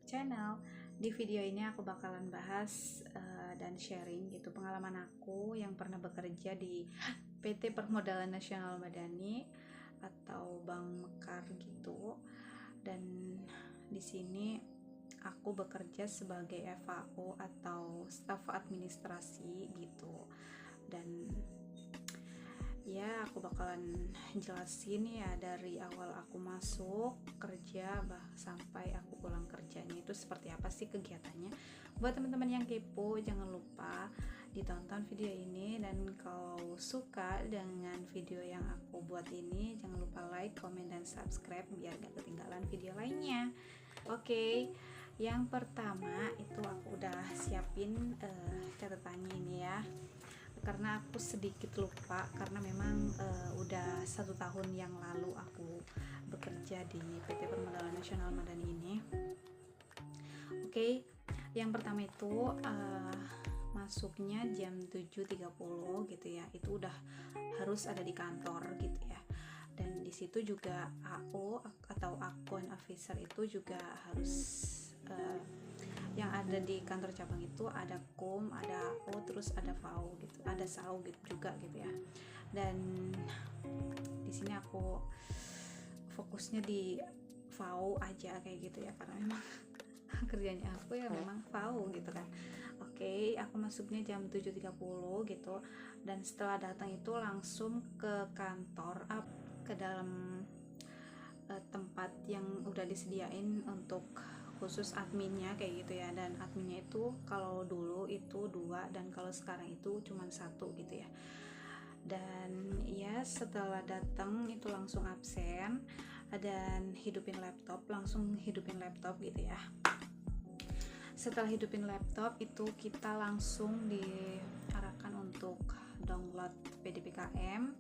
channel. Di video ini aku bakalan bahas dan sharing gitu pengalaman aku yang pernah bekerja di PT Permodalan Nasional Madani atau Bank Mekar gitu. Dan di sini aku bekerja sebagai FAO atau staf administrasi gitu. Dan ya, aku bakalan jelasin ya dari awal aku masuk kerja sampai aku pulang kerjanya itu seperti apa sih kegiatannya. Buat teman-teman yang kepo, jangan lupa ditonton video ini, dan kalau suka dengan video yang aku buat ini, jangan lupa like, comment, dan subscribe biar gak ketinggalan video lainnya. Oke, yang pertama itu aku udah siapin catatannya ini ya, karena aku sedikit lupa karena memang udah 1 tahun yang lalu aku bekerja di PT Permodalan Nasional Madani ini. Oke, yang pertama itu masuknya jam 7.30 gitu ya, itu udah harus ada di kantor gitu ya. Dan di situ juga AO atau account officer itu juga harus yang ada di kantor cabang itu ada KOM, ada AO, terus ada FAO gitu, ada SAO gitu juga gitu ya. Dan di sini aku fokusnya di FAO aja kayak gitu ya, karena memang kerjanya aku ya memang FAO gitu kan. Oke, aku masuknya jam 7.30 gitu, dan setelah datang itu langsung ke kantor, ke dalam tempat yang udah disediain untuk khusus adminnya kayak gitu ya. Dan adminnya itu kalau dulu itu 2, dan kalau sekarang itu cuma 1 gitu ya. Dan ya setelah datang itu langsung absen dan langsung hidupin laptop gitu ya. Setelah hidupin laptop itu kita langsung diarahkan untuk download PDPKM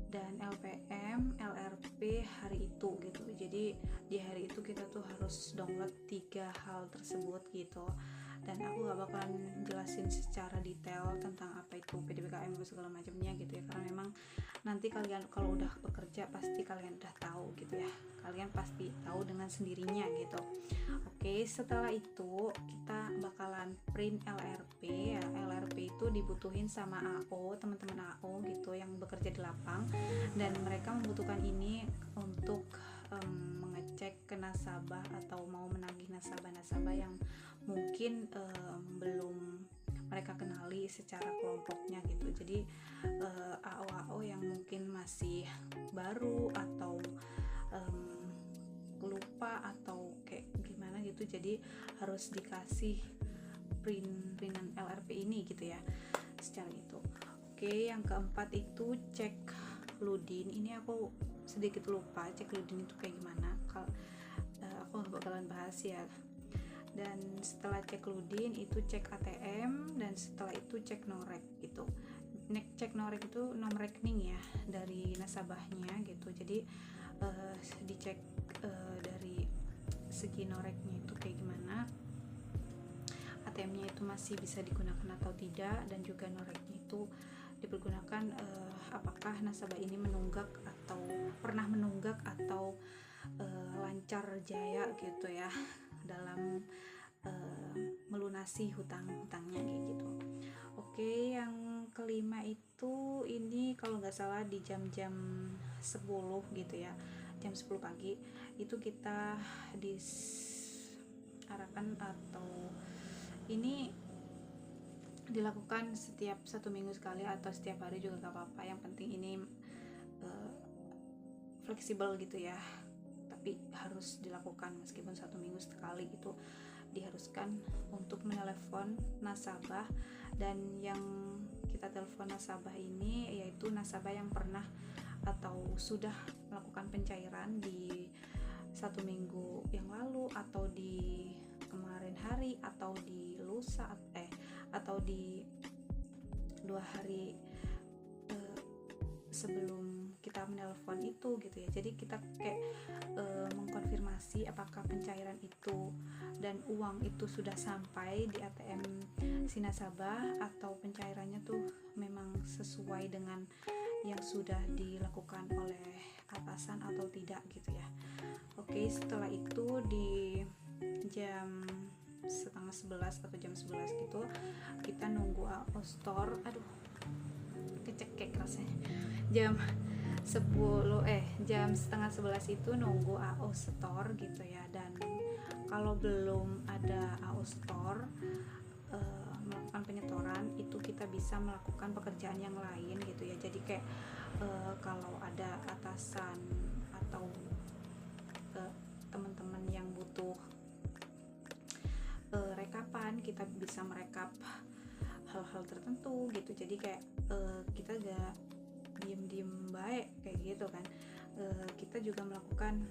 dan LPM, LRP hari itu gitu. Jadi di hari itu kita tuh harus download 3 hal tersebut gitu. Dan aku gak bakalan jelasin secara detail tentang apa itu PDPKM segala macamnya gitu ya, karena memang nanti kalian kalau udah bekerja pasti kalian udah tahu gitu ya, kalian pasti tahu dengan sendirinya gitu. Oke, setelah itu kita bakalan print LRP ya. LRP itu dibutuhin sama AO, teman-teman AO gitu yang bekerja di lapang, dan mereka membutuhkan ini untuk mengecek ke nasabah atau mau menagih nasabah-nasabah yang mungkin belum mereka kenali secara kelompoknya gitu. Jadi AO-AO yang mungkin masih baru atau lupa atau kayak gimana gitu, jadi harus dikasih printan LRP ini gitu ya, secara itu. Oke, yang keempat itu cek Ludin. Ini aku sedikit lupa cek Ludin itu kayak gimana, aku bakalan bahas ya. Dan setelah cek Ludin itu cek ATM, dan setelah itu cek norek gitu. Cek norek itu nomor rekening ya dari nasabahnya gitu. Jadi dicek dari segi noreknya itu kayak gimana, ATM-nya itu masih bisa digunakan atau tidak, dan juga noreknya itu dipergunakan apakah nasabah ini menunggak atau pernah menunggak atau lancar jaya gitu ya dalam melunasi hutang-hutangnya kayak gitu. Oke, yang kelima itu ini kalau nggak salah di jam-jam 10 gitu ya, jam 10 pagi itu kita diarahkan, atau ini dilakukan setiap 1 minggu sekali atau setiap hari juga gak apa-apa, yang penting ini fleksibel gitu ya, tapi harus dilakukan meskipun 1 minggu sekali itu diharuskan untuk menelepon nasabah. Dan yang kita telepon nasabah ini yaitu nasabah yang pernah atau sudah melakukan pencairan di 1 minggu yang lalu, atau di kemarin hari, atau di lusa atau di 2 hari sebelum kita menelpon itu gitu ya. Jadi kita kayak mengkonfirmasi apakah pencairan itu dan uang itu sudah sampai di ATM si nasabah, atau pencairannya tuh memang sesuai dengan yang sudah dilakukan oleh atasan atau tidak gitu ya. Oke, setelah itu di 11 atau jam 11 gitu kita nunggu AO store. Aduh, kecekek rasanya. Jam setengah 11 itu nunggu AO store gitu ya. Dan kalau belum ada AO store, melakukan penyetoran, itu kita bisa melakukan pekerjaan yang lain gitu ya. Jadi kayak kalau ada atasan atau teman-teman yang butuh rekapan, kita bisa merekap hal-hal tertentu gitu. Jadi kayak kita gak diem-diem baik kayak gitu kan. Kita juga melakukan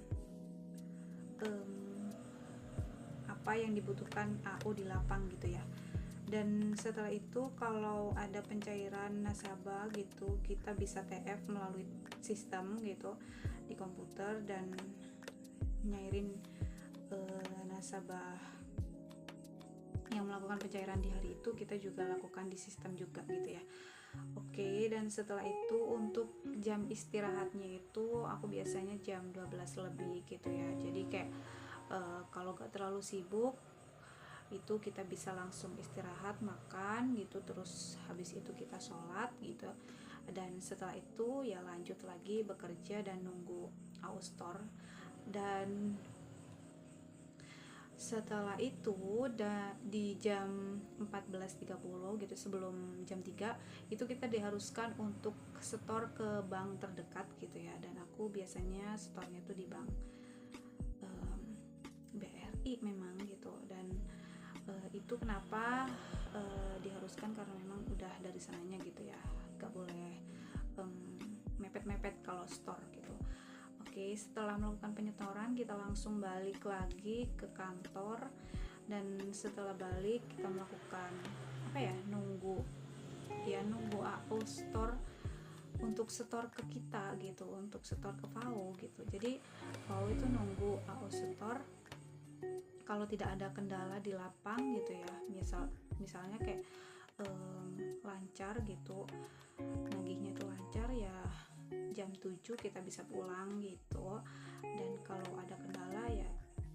apa yang dibutuhkan AO di lapang gitu ya. Dan setelah itu kalau ada pencairan nasabah gitu, kita bisa TF melalui sistem gitu di komputer dan nyairin nasabah yang melakukan pencairan di hari itu, kita juga lakukan di sistem juga gitu ya. Oke, dan setelah itu untuk jam istirahatnya itu aku biasanya jam 12 lebih gitu ya. Jadi kayak kalau gak terlalu sibuk itu kita bisa langsung istirahat, makan gitu, terus habis itu kita sholat gitu, dan setelah itu ya lanjut lagi bekerja dan nunggu AO store. Dan setelah itu di jam 14.30 gitu, sebelum jam 3 itu kita diharuskan untuk setor ke bank terdekat gitu ya. Dan aku biasanya setornya tuh di bank BRI memang gitu. Dan itu kenapa diharuskan, karena memang udah dari sananya gitu ya, gak boleh mepet-mepet kalau store gitu. Oke, setelah melakukan penyetoran kita langsung balik lagi ke kantor. Dan setelah balik kita melakukan nunggu AO store untuk setor ke kita gitu, untuk setor ke PAO gitu. Jadi PAO itu nunggu AO store. Kalau tidak ada kendala di lapang gitu ya, misalnya kayak lancar gitu, nagihnya itu lancar ya, jam 7 kita bisa pulang gitu. Dan kalau ada kendala ya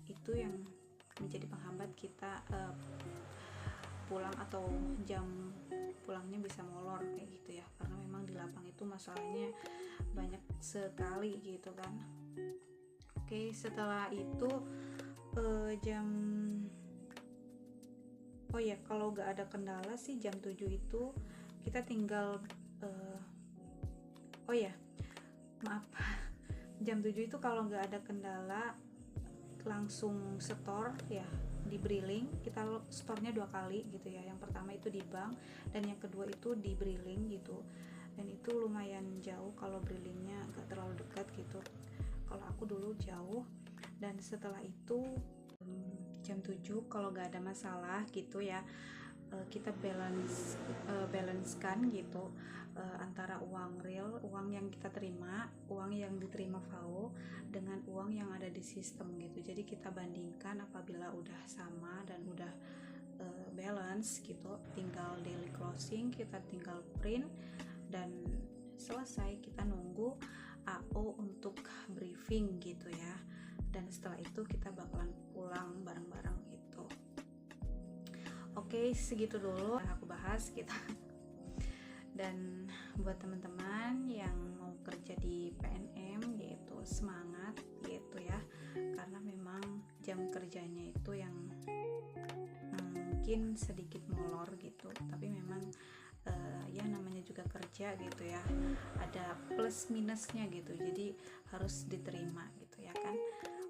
itu yang menjadi penghambat kita pulang, atau jam pulangnya bisa molor kayak gitu ya, karena memang di lapang itu masalahnya banyak sekali gitu kan. Oke, setelah itu kalau gak ada kendala sih jam 7 itu kita tinggal jam 7 itu kalau gak ada kendala langsung setor ya di Briling. Kita store-nya 2 kali gitu ya, yang pertama itu di bank dan yang kedua itu di Briling gitu. Dan itu lumayan jauh kalau Brilingnya gak terlalu dekat gitu, kalau aku dulu jauh. Dan setelah itu jam 7 kalau gak ada masalah gitu ya, kita balancekan gitu antara uang real, uang yang kita terima, uang yang diterima PAO dengan uang yang ada di sistem gitu. Jadi kita bandingkan, apabila udah sama dan udah balance gitu, tinggal daily closing, kita tinggal print dan selesai. Kita nunggu AO untuk briefing gitu ya. Dan setelah itu kita bakalan pulang bareng-bareng gitu. Oke, segitu dulu aku bahas kita. Dan buat teman-teman yang mau kerja di PNM yaitu semangat gitu ya, karena memang jam kerjanya itu yang mungkin sedikit molor gitu, tapi memang ya namanya juga kerja gitu ya, ada plus minusnya gitu, jadi harus diterima gitu ya kan.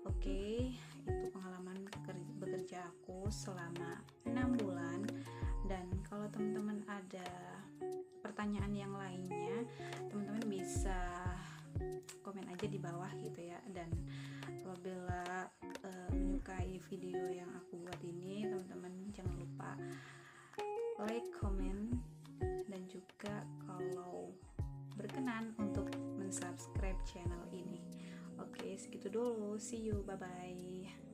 Oke, itu pengalaman bekerja aku selama 6 bulan. Dan kalau teman-teman ada pertanyaan yang lainnya, teman-teman bisa komen aja di bawah gitu ya. Dan apabila menyukai video yang aku buat ini, teman-teman jangan lupa like, comment, dan juga kalau berkenan untuk mensubscribe channel ini. Oke, segitu dulu. See you, bye-bye.